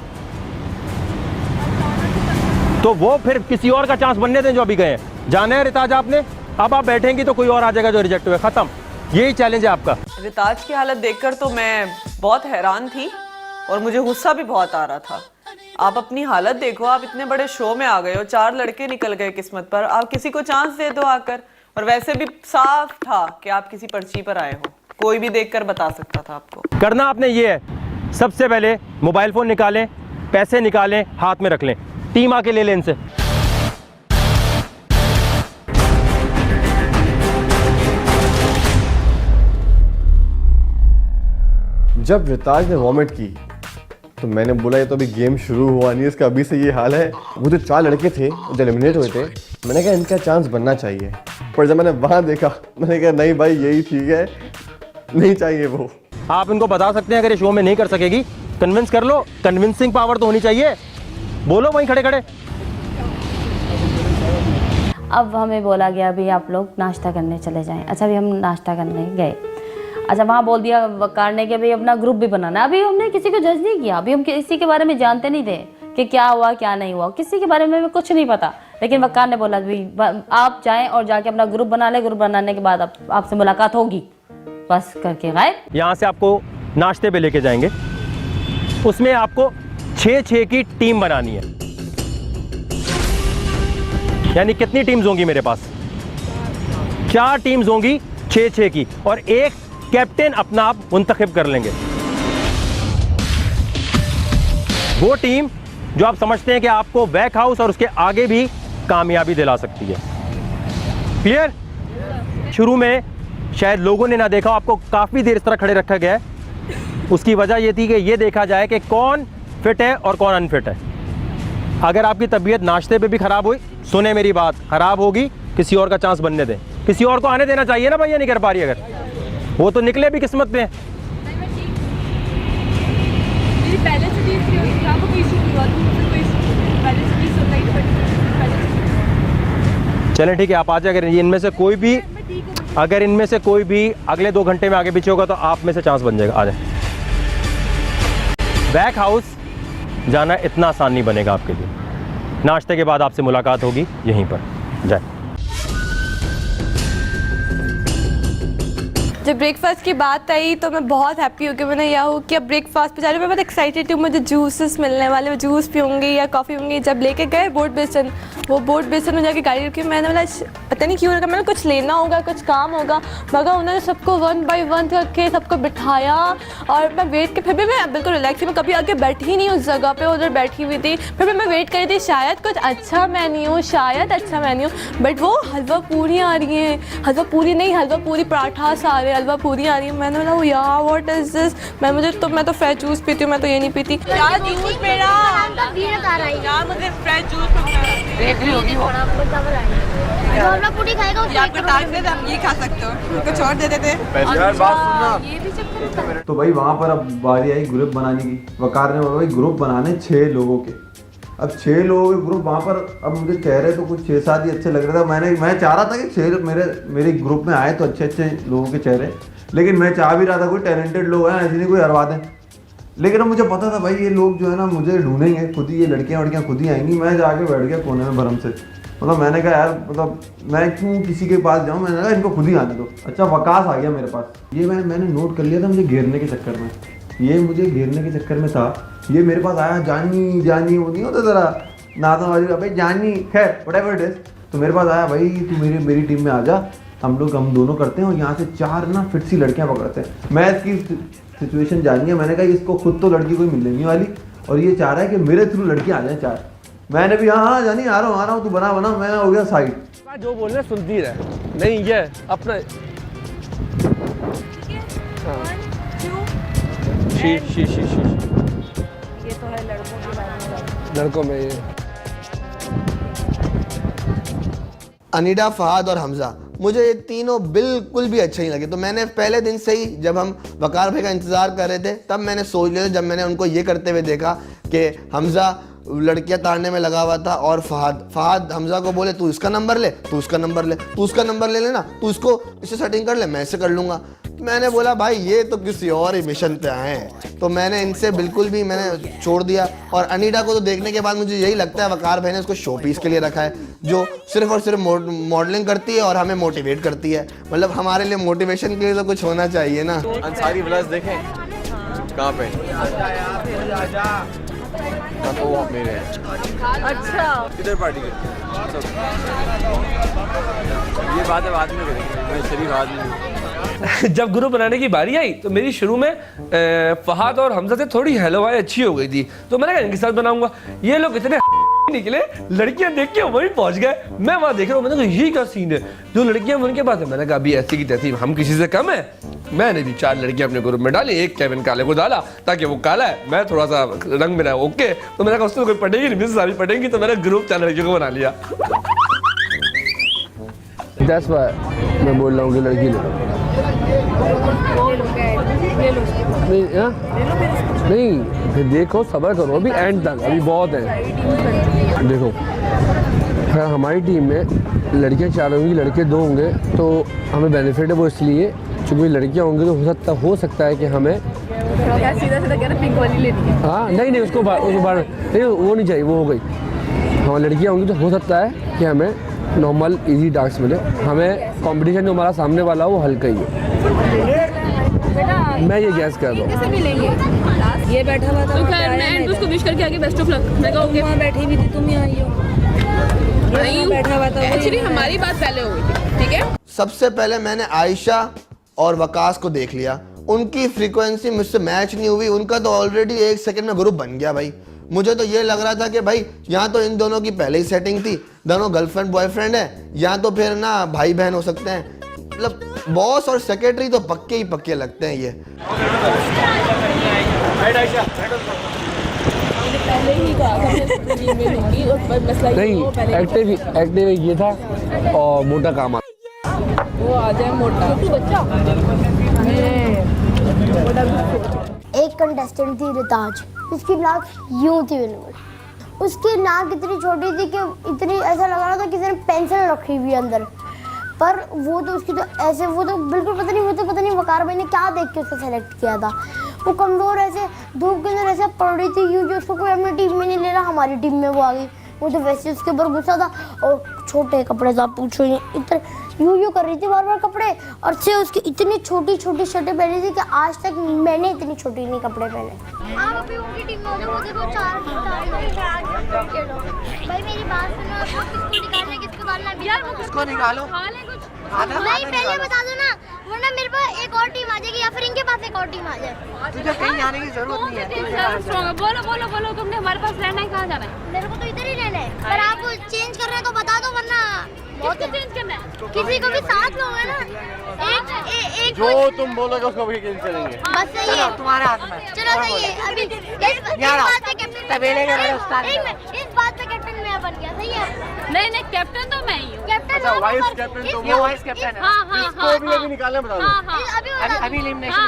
तो वो फिर किसी और का चांस बनने दें जो अभी गए हैं। जाना है रिताज आपने, अब आप बैठेंगी तो कोई और आ जाएगा जो रिजेक्ट हुए, खत्म। यही चैलेंज है आपका। रिताज की हालत देखकर तो मैं बहुत हैरान थी और मुझे गुस्सा भी बहुत आ रहा था। आप अपनी हालत देखो, आप इतने बड़े शो में आ गए हो, 4 लड़के निकल गए किस्मत पर, आप किसी को चांस दे दो आकर। और वैसे भी साफ था कि आप किसी पर्ची पर आए हो, कोई भी देखकर बता सकता था आपको। करना आपने ये है, सबसे पहले मोबाइल फोन निकालें, पैसे निकालें, हाथ में रख लें, टीम आके ले लें इनसे। जब रिताज ने वॉमिट की तो मैंने बोला ये तो अभी गेम शुरू हुआ नहीं, इसका अभी से ये हाल है। वो जो 4 लड़के थे जो एलिमिनेट हुए थे, मैंने कहा इनका चांस बनना चाहिए, पर जब मैंने वहाँ देखा मैंने कहा नहीं भाई यही ठीक है, नहीं चाहिए वो। आप इनको बता सकते हैं अगर ये शो में नहीं कर सकेगी, कन्विंस कर लो, कन्विंसिंग पावर तो होनी चाहिए, बोलो वहीं खड़े खड़े। अब हमें बोला गया अभी आप लोग नाश्ता करने चले जाएं। अच्छा अभी हम नाश्ता करने गए, अच्छा वहाँ बोल दिया वकार ने कि भाई अपना ग्रुप भी बनाना। अभी हमने किसी को जज नहीं किया, अभी हम किसी के बारे में जानते नहीं थे कि क्या हुआ क्या नहीं हुआ, किसी के बारे में कुछ नहीं पता। लेकिन वकार ने बोला भाई आप जाएं और जाके अपना ग्रुप बना ले, ग्रुप बनाने के बाद आपसे मुलाकात होगी, बस करके गायब। यहाँ से आपको नाश्ते पे लेके जाएंगे, उसमें आपको 6-6 की टीम बनानी है। यानी कितनी टीम्स होंगी मेरे पास? 4 टीम्स होंगी 6-6 की, और एक कैप्टन अपना आप मुंतखब कर लेंगे। वो टीम जो आप समझते हैं कि आपको वैक हाउस और उसके आगे भी कामयाबी दिला सकती है। क्लियर? शुरू में शायद लोगों ने ना देखा, आपको काफ़ी देर इस तरह खड़े रखा गया है। उसकी वजह ये थी कि ये देखा जाए कि कौन फिट है और कौन अनफिट है। अगर आपकी तबीयत नाश्ते पे भी ख़राब हुई, सुने मेरी बात, ख़राब होगी, किसी और का चांस बनने दें। किसी और को आने देना चाहिए ना भैया, नहीं कर पा रही अगर, वो तो निकले भी किस्मत पे। चलें ठीक है, आप आ जाए। अगर इनमें से कोई भी अगले 2 घंटे में आगे पीछे होगा तो आप में से चांस बन जाएगा। आ जाए। बैक हाउस जाना इतना आसान नहीं बनेगा आपके लिए। नाश्ते के बाद आपसे मुलाकात होगी यहीं पर। जाए। जब ब्रेकफास्ट की बात आई तो मैं बहुत हैप्पी हूँ कि मैंने यह हूँ कि अब ब्रेकफास्ट पे जा रही हूँ। मैं बहुत एक्साइटेड हूँ, मुझे जूसेस मिलने वाले, मैं जूस पीऊँगी या कॉफ़ी पीऊँगी। जब लेके गए बोट बेसन, वो बोट बेसन में जाके गाड़ी रुकी, मैंने बोला पता नहीं क्यों लगा मैंने कुछ लेना होगा, कुछ काम होगा, मगर उन्होंने सबको 1 by 1 करके सबको बिठाया और मैं वेट के, फिर भी मैं बिल्कुल रिलैक्स थी, मैं कभी आगे बैठी नहीं उस जगह पे, उधर बैठी हुई थी। फिर भी मैं वेट कर रही थी शायद कुछ अच्छा मेन्यू, शायद अच्छा मेन्यू, बट वो हलवा पूरी आ रही है, हलवा पूरी नहीं, हलवा पूरी पराठा सारे हलवा पूरी आ रही है। मैंने बोला यार व्हाट इज दिस, मैं तो फ्रेश जूस पीती हूँ, मैं तो ये नहीं पीती। यार जूस मेरा यार, मुझे फ्रेश जूस पूरी खाएगा हम ये खा सकते हो, कुछ और दे देते। तो भाई वहाँ पर अब बारी आई ग्रुप बनाने की। वकार ने बोला भाई ग्रुप बनाने 6 लोगों के। अब 6 लोगों के ग्रुप वहाँ पर, अब मुझे चेहरे तो कुछ 6-7 ही अच्छे लग रहे थे। मैं चाह रहा था कि 6 मेरे ग्रुप में आए तो अच्छे लोगों के चेहरे, लेकिन मैं चाह भी रहा था कोई टैलेंटेड लोग हैं, ऐसे नहीं कोई हरवा दें। लेकिन अब मुझे पता था भाई ये लोग जो है ना मुझे ढूंढेंगे खुद ही, ये लड़कियाँ खुद ही आएंगी। मैं जाके बैठ गया कोने में भरम से, मतलब मैंने कहा यार मतलब मैं क्यों किसी के पास जाऊँ, मैंने कहा इनको खुद ही आने दो। अच्छा वकास आ गया मेरे पास, ये मैंने नोट कर लिया था, मुझे घेरने के चक्कर में, ये मुझे घेरने के चक्कर में था। ये मेरे पास आया, जानी वो नहीं होता जरा नाता वाली भाई जानी, खैर व्हाटएवर इट इज। तो मेरे पास आया भाई तू मेरी टीम में आ जा, हम दोनों करते हैं और यहाँ से 4 ना फिट सी लड़कियाँ पकड़ते हैं। मैं इसकी सिचुएशन जानी है, मैंने कहा इसको खुद तो लड़की कोई मिलने नहीं वाली और ये चाह रहा है कि मेरे थ्रू लड़कियाँ आ जाए 4। मैंने भी हाँ जानी आ रहा हूँ तू बना मैं हो गया साइड। जो बोलना सुनती रहे, नहीं ये अपना शी ये तो है लड़कों के बारे में, लड़कों में ये अनीडा, फहाद और हमजा, मुझे ये तीनों बिल्कुल भी अच्छे नहीं लगे। तो मैंने पहले दिन से ही जब हम वकार भाई का इंतज़ार कर रहे थे तब मैंने सोच लिया था, जब मैंने उनको ये करते हुए देखा कि हमजा लड़कियां ताड़ने में लगा हुआ था और फहाद हमजा को बोले तू इसका नंबर ले, तू उसका नंबर ले, तू उसका नंबर ले लेना, तू इससे सेटिंग कर ले, मैं ऐसे कर लूँगा। मैंने बोला भाई ये तो किसी और ही मिशन पे आए हैं, तो मैंने इनसे बिल्कुल भी मैंने छोड़ दिया। और अनीडा को तो देखने के बाद मुझे यही लगता है वकार भाई ने उसको शो पीस के लिए रखा है, जो सिर्फ और सिर्फ मॉडलिंग करती है और हमें मोटिवेट करती है। मतलब हमारे लिए मोटिवेशन के लिए तो कुछ होना चाहिए ना। अंसारी व्लॉग्स देखें कहाँ पे? तो वो मेरे अच्छा किधर पार्टी के ये बात है बाद में करेंगे, मैं शरीफ आदमी। जब ग्रुप बनाने की बारी आई तो मेरी शुरू में फहाद और हमजा से थोड़ी हेलोवाई अच्छी हो गई थी, तो मैंने कहा इनके साथ बनाऊंगा। ये लोग इतने निकले, लड़कियां देख के वहीं पहुंच गए। मैं वहां देख रहा हूँ, मैंने कहा यही क्या सीन है, जो लड़कियां उनके पास है। मैंने कहा अभी ऐसी की तैसी, हम किसी से कम है। मैंने भी 4 लड़कियां अपने ग्रुप में डाली, एक केविन काले को डाला ताकि वो काला है, मैं थोड़ा सा रंग मेरा ओके। तो मैंने कहा उससे कोई पटेगी नहीं, सारी पटेंगी, तो मैंने ग्रुप 4 लड़कियों को बना लिया। That's why मैं बोल रहा हूँ कि लड़की नहीं फिर देखो, सब्र करो, अभी एंड तक, अभी बहुत है। देखो अगर हमारी टीम में लड़कियां 4 होंगी, लड़के 2 होंगे तो हमें बेनिफिट है। वो इसलिए क्योंकि लड़कियां होंगी तो हो सकता है कि हमें सीधा कह रहे पिंक वाली लेनी है। हाँ नहीं उसको बाहर नहीं, वो नहीं चाहिए, वो हो गई। हाँ लड़कियां होंगी तो हो सकता है कि हमें नॉर्मल इजी टास्क मिले। हमें कंपटीशन जो हमारा सामने वाला वो हल्का ही है, मैं ये गैस कर रहा हूँ। कैसे मिलेंगे? ये बैठा हुआ था तो खैर मैं उसको विश करके आगे बेस्ट ऑफ लक। मैं कहा ओके, वहाँ बैठी भी थी, तुम यहाँ आई हो, नहीं बैठा हुआ था। एक्चुअली हमारी बात पहले हो गई थी, ठीक है। सबसे पहले मैंने आयशा और वकास को देख लिया, उनकी फ्रीक्वेंसी मुझसे मैच नहीं हुई। उनका तो ऑलरेडी 1 सेकंड में ग्रुप बन गया भाई। मुझे तो ये लग रहा था कि भाई यहाँ तो इन दोनों की पहले ही सेटिंग थी, दोनों गर्लफ्रेंड बॉयफ्रेंड है, या तो फिर ना भाई बहन हो सकते हैं। मतलब बॉस और सेक्रेटरी तो पक्के ही पक्के लगते हैं ये। पहले ही कहा नहीं एक्टिव ये था और मोटा काम वो आ जाए मोटा तू बच्चा। एक कंटेस्टेंट थी रिताज, उसकी नाक यूं थी बिल्कुल। उसकी नाक इतनी छोटी थी कि इतनी ऐसा लग रहा था किसी ने पेंसिल रखी हुई अंदर, पर वो तो उसकी तो ऐसे, वो तो बिल्कुल पता नहीं वकार भाई ने क्या देख के उसको सेलेक्ट किया था। वो कमज़ोर ऐसे धूप के अंदर ऐसे पड़ रही थी क्योंकि उसको कोई अपनी टीम में नहीं ले रहा, हमारी टीम में वो आ गई। वो तो वैसे उसके ऊपर गुस्सा था और छोटे कपड़े था, पूछो इतने यूं कर रही थी बार बार कपड़े, और से उसकी इतनी छोटी छोटी शर्टें पहनी थी कि आज तक मैंने इतनी छोटी नहीं कपड़े पहने। आप अभी उनकी टीम में हो गए, वो देखो चार भाई मेरी बात सुनो, आपको किसको निकालना है किसको डालना है? यार वो किसको निकालो, नहीं पहले बता दो ना, वरना मेरे पास एक और टीम आ जाएगी या फिर इनके पास एक और टीम आ जाए। तुझे कहीं जाने की जरूरत नहीं है। बोलो बोलो बोलो, तुमने हमारे पास रहना है, कहाँ जाना है? मेरे को तो इधर ही रहना है, पर आप चेंज कर रहे हैं तो बता दो, वरना किसको चेंज करना है? किसी को भी साथ लोगे ना, एक जो तुम बोलोगे उसको भी खेल चलेंगे। बस सही है, तुम्हारे हाथ में। चलो सही है, अभी इस बात पे कैप्टन तबेले का इस बात पे कैप्टन मैं बन गया, सही है? नहीं नहीं, कैप्टन तो मैं ही हूँ। कैप्टन वाइस कैप्टन तुम, ये वाइस कैप्टन है। हाँ इसको भी अभी निकालना बता दो। अभी एलिमिनेशन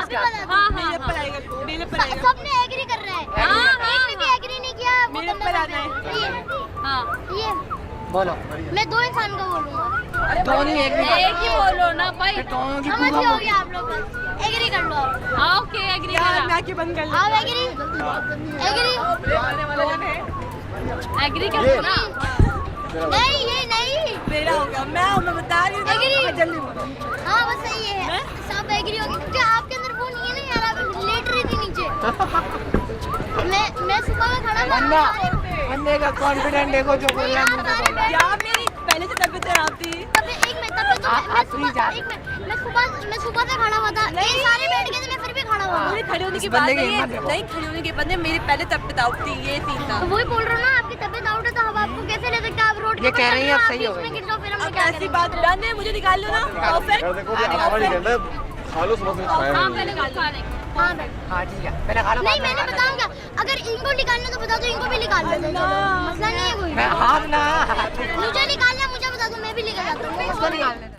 सबने एग्री कर रहा है, एक ने भी एग्री नहीं किया, मेरे पर आना है। ये बोलो, मैं दो इंसान को बोलूंगा, दोनों एक ही बोलो ना भाई, समझ हो गया आप लोग, बस एग्री कर लो आप। हाँ ओके, एग्री करा। आप एग्री एग्री कर दो ना। नहीं, ये नहीं मेरा हो गया, मैं बता रही हूँ एग्री। जल्दी बोलो। हाँ बस सही है, सब एग्री हो गए, क्योंकि आपके अंदर वो नहीं है ना यार, आप लेट रही थी नीचे। मैं सुबह में खड़ा था, बंदे का कॉन्फिडेंट देखो जो बोल रहा है। यार मेरी पहले से तबीयत खराब थी। मैं सुबह से खड़ा हुआ था, ये सारे बैठ गए थे, मैं फिर भी खड़ा हुआ। मुझे खड़े होने की बात नहीं है, नहीं खड़े होने के बाद मेरी पहले तबीयत आउट थी, ये सीन था। तो वही बोल रहा हूँ ना, आपकी तबीयत आउट है तो हम आपको कैसे ले सकते हैं? आप रोड ये कह रही है आप सही हो गए। गए, ऐसी बात डन है, मुझे निकाल लो ना। खालो समझ में हाँ पहले खा लेंगे। हाँ ठीक है, पहले खा लो। नहीं मैंने बताऊंगा, अगर इनको निकालना तो बता दो, इनको भी निकाल लो, मसला नहीं है कोई। हाथ ना, मुझे निकालना, मुझे बता दो, मैं भी लेकर जाता हूँ।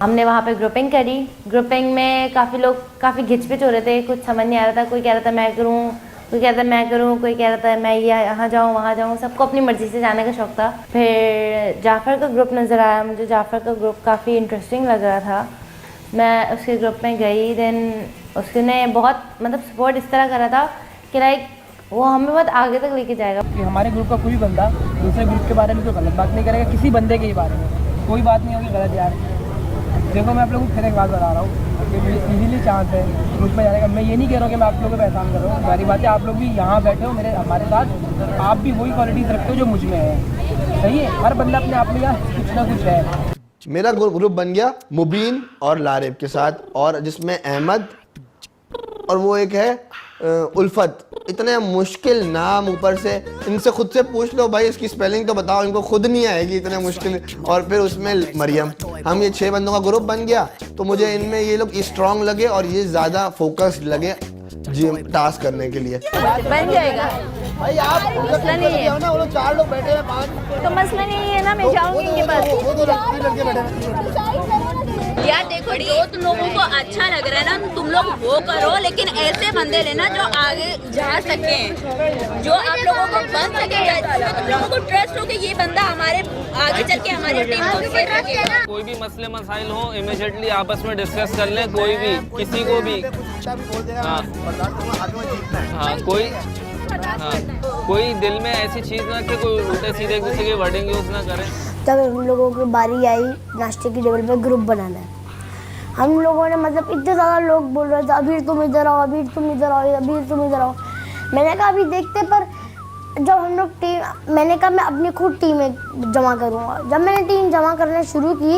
हमने वहाँ पे ग्रुपिंग करी। ग्रुपिंग में काफ़ी लोग काफ़ी घिचपिच हो रहे थे, कुछ समझ नहीं आ रहा था। कोई कह रहा था मैं करूँ, कोई कह रहा था मैं करूँ, कोई कह रहा था मैं यहाँ जाऊँ वहाँ जाऊँ। सबको अपनी मर्ज़ी से जाने का शौक़ था। फिर जाफ़र का ग्रुप नज़र आया मुझे, जाफ़र का ग्रुप काफ़ी इंटरेस्टिंग लग रहा था। मैं उसके ग्रुप में गई, देन उसने बहुत मतलब सपोर्ट इस तरह करा था कि लाइक वो हमें बहुत आगे तक लेके जाएगा। कि हमारे ग्रुप का कोई भी बंदा दूसरे ग्रुप के बारे में कोई गलत बात नहीं करेगा, किसी बंदे के ही बारे में कोई बात नहीं होगी गलत। यार देखो मैं आप लोगों को फिर एक बात बता रहा हूँ कि इजीली चांस है ग्रुप में जाने का। मैं ये नहीं कह रहा हूँ कि मैं आप लोगों को एहसान कर रहा हूँ, सारी बातें आप लोग भी यहाँ बैठे हो हमारे साथ, आप भी वही क्वालिटीज़ रखते हो जो मुझ में है, सही है? हर बंदा अपने आप में यार कुछ ना कुछ है। मेरा ग्रुप बन गया मुबीन और लारिब के साथ, और जिसमें अहमद और वो एक है उल्फत। इतने मुश्किल नाम, ऊपर से इनसे खुद से पूछ लो भाई इसकी स्पेलिंग तो बताओ, इनको खुद नहीं आएगी, इतने मुश्किल। और फिर उसमें मरियम। हम ये 6 बंदों का ग्रुप बन गया, तो मुझे इनमें ये लोग स्ट्रांग लगे और ये ज़्यादा फोकस्ड लगे टास्क करने के लिए। बन जाएगा भाई आप मसला नहीं है ना, वो लोग 4 लोग बैठे हैं 5, तो मसला नहीं है ना, मैं जाऊंगी इनके पास। वो 2 लड़के बैठे हैं। यार देखो, जो तुम लोगों को अच्छा लग रहा है ना तुम लोग वो करो, लेकिन ऐसे बंदे लेना जो आगे जा सके, जो आप लोगों को बन सके, तुम लोगों को ट्रस्ट हो कि ये बंदा हमारे आगे चल के हमारी टीम को सेफ रखेगा। कोई भी मसले मसाइल हो इमीडिएटली आपस में डिस्कस कर लें, कोई भी किसी को भी। कोई दिल में ऐसी चीज़ ना कि कोई उल्टे सीधे एक दूसरे के वर्डिंग यूज़ ना करें। जब हम लोगों की बारी आई नाश्ते की टेबल पे ग्रुप बनाना है, हम लोगों ने मतलब इतने ज़्यादा लोग बोल रहे थे अभी तुम इधर आओ, अभी तुम इधर आओ, अभी तुम इधर आओ। मैंने कहा अभी देखते, पर जब हम लोग टीम, मैंने कहा मैं अपनी खुद टीम जमा करूँगा। जब मैंने टीम जमा करना शुरू की,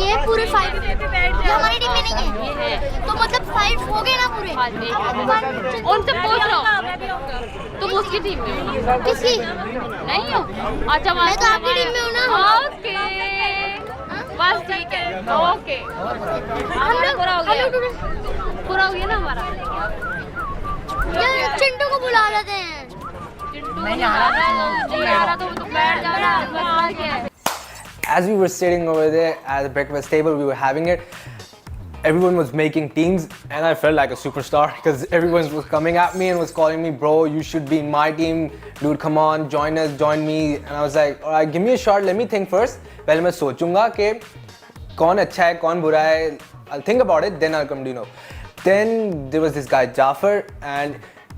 ये पूरे 5 हमारी टीम में नहीं है, तो मतलब 5 हो गए ना पूरे। उनसे पूछ लो तुम उसकी टीम में हो? किसकी नहीं हो? अच्छा मैं तो आपकी टीम में हूँ ना। ओके बस ठीक है, ओके पूरा हो गया ना हमारा। यार चिंटू को बुला लेते हैं। As we were sitting over there at the breakfast table, we were having it. Everyone was making teams, and I felt like a superstar because everyone was coming at me and was calling me, bro, you should be in my team, dude, come on, join us, join me. And I was like, all right, give me a shot, let me think first. पहले मैं सोचूंगा कि कौन अच्छा है, कौन बुरा है. I'll think about it, then I'll come to know. Then there was this guy Jafar, and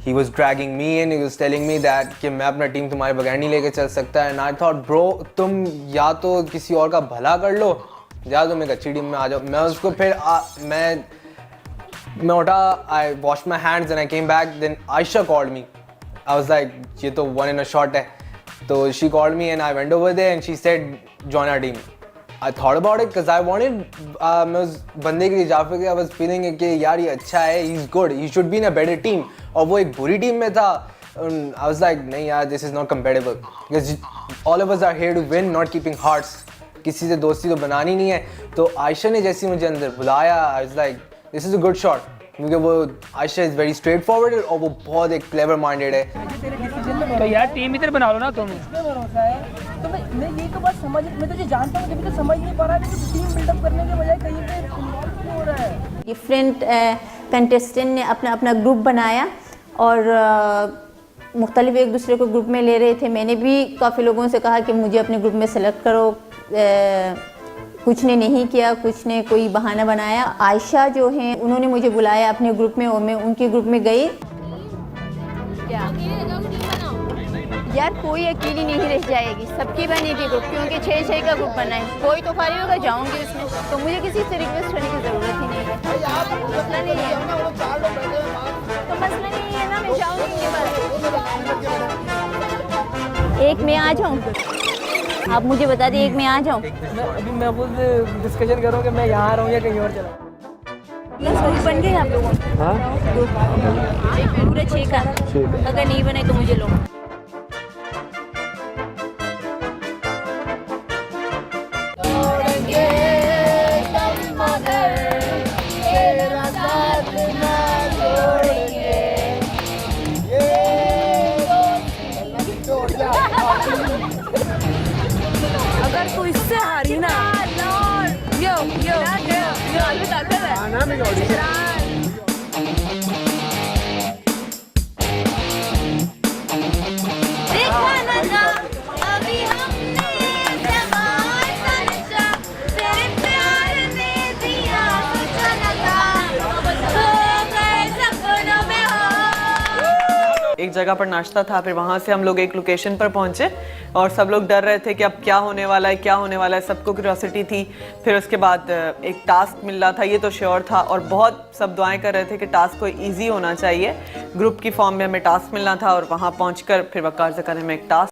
he was dragging me in, he was telling me that कि मैं अपना टीम तुम्हारे बगैर नहीं लेके चल सकता है। And I thought bro तुम या तो किसी और का भला कर लो या तुम एक अच्छी टीम में आ जाओ। मैं उसको फिर मैं उठा, I washed my hands and I came back, then Aisha called me. I was like ये तो one in a shot है। तो she called me and I went over there and she said join our team. I thought about it because I wanted मैं उस बंदे के लिए जाफर के I was feeling कि यार ये अच्छा है, he's good, he should be in a better team। और वो एक बुरी टीम में था। I was like नहीं यार this is not compatible because all of us are here to win, not keeping hearts। किसी से दोस्ती तो बनानी नहीं है। तो आयशा ने जैसे मुझे अंदर बुलाया I was like this is a good shot क्योंकि वो Ayesha is very straight forward और वो बहुत एक क्लेवर माइंडेड है। तो यार टीम इधर बना लो ना तुम। इसमें भरोसा है तो मैं ये तो बात समझ, मैं तुझे जानता हूँ, जब तो समझ नहीं पा रहा है कि टीम बिल्डअप करने के बजाय कहीं पे इन्वॉल्व क्यों हो रहा है। डिफरेंट कंटेस्टेंट ने अपना अपना ग्रुप बनाया और मुख्तलिफ एक दूसरे को ग्रुप में ले रहे थे। मैंने भी काफ़ी लोगों से कहा कि मुझे अपने ग्रुप में सेलेक्ट करो, कुछ ने नहीं किया, कुछ ने कोई बहाना बनाया। आयशा जो हैं उन्होंने मुझे बुलाया अपने ग्रुप में और मैं उनके ग्रुप में गई। यार कोई अकेली नहीं रह जाएगी, सबकी बनेगी ग्रुप, क्योंकि 6-6 का ग्रुप बना है। कोई तो खाली होगा, जाऊंगी उसमें, तो मुझे किसी से रिक्वेस्ट करने की ज़रूरत ही नहीं है। मसला नहीं है, तो मसला नहीं है ना, मैं जाऊंगी। एक में आ जाऊँ, आप मुझे बता दें, एक में आ जाऊँ। अभी मैं वो डिस्कशन करूँ कि मैं यहाँ आ रहा हूँ या कहीं और चला। ग्रुप बन गए आप लोगों? पूरे 6 का। अगर नहीं बने तो मुझे लो। अगर तू इससे हारी ना, एक जगह पर नाश्ता था, फिर वहाँ से हम लोग एक लोकेशन पर पहुँचे और सब लोग डर रहे थे कि अब क्या होने वाला है, क्या होने वाला है, सबको क्यूरियोसिटी थी। फिर उसके बाद एक टास्क मिल रहा था, ये तो श्योर था, और बहुत सब दुआएं कर रहे थे कि टास्क कोई इजी होना चाहिए। ग्रुप की फॉर्म में हमें टास्क मिलना था और वहाँ पहुँचकर फिर वकार ज़का ने हमें एक टास्क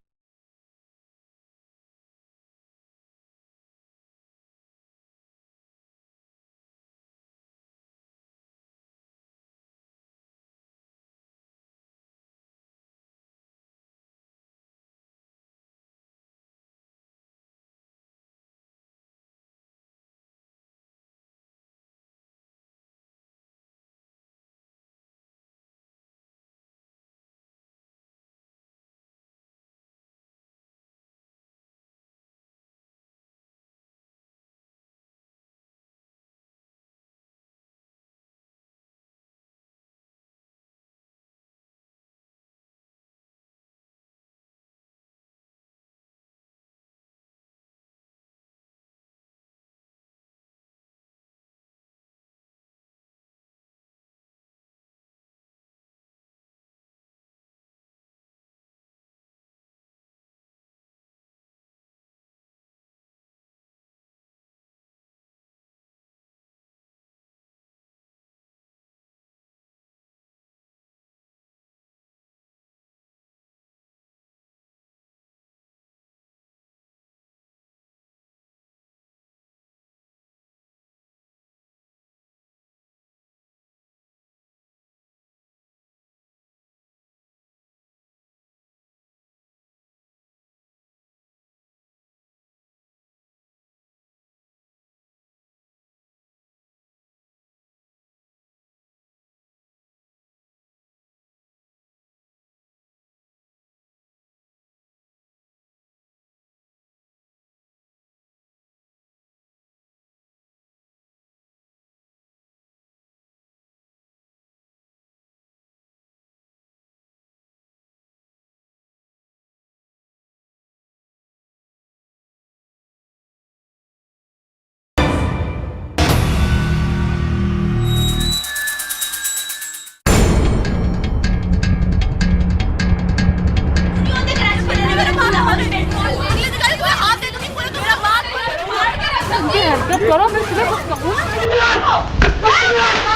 है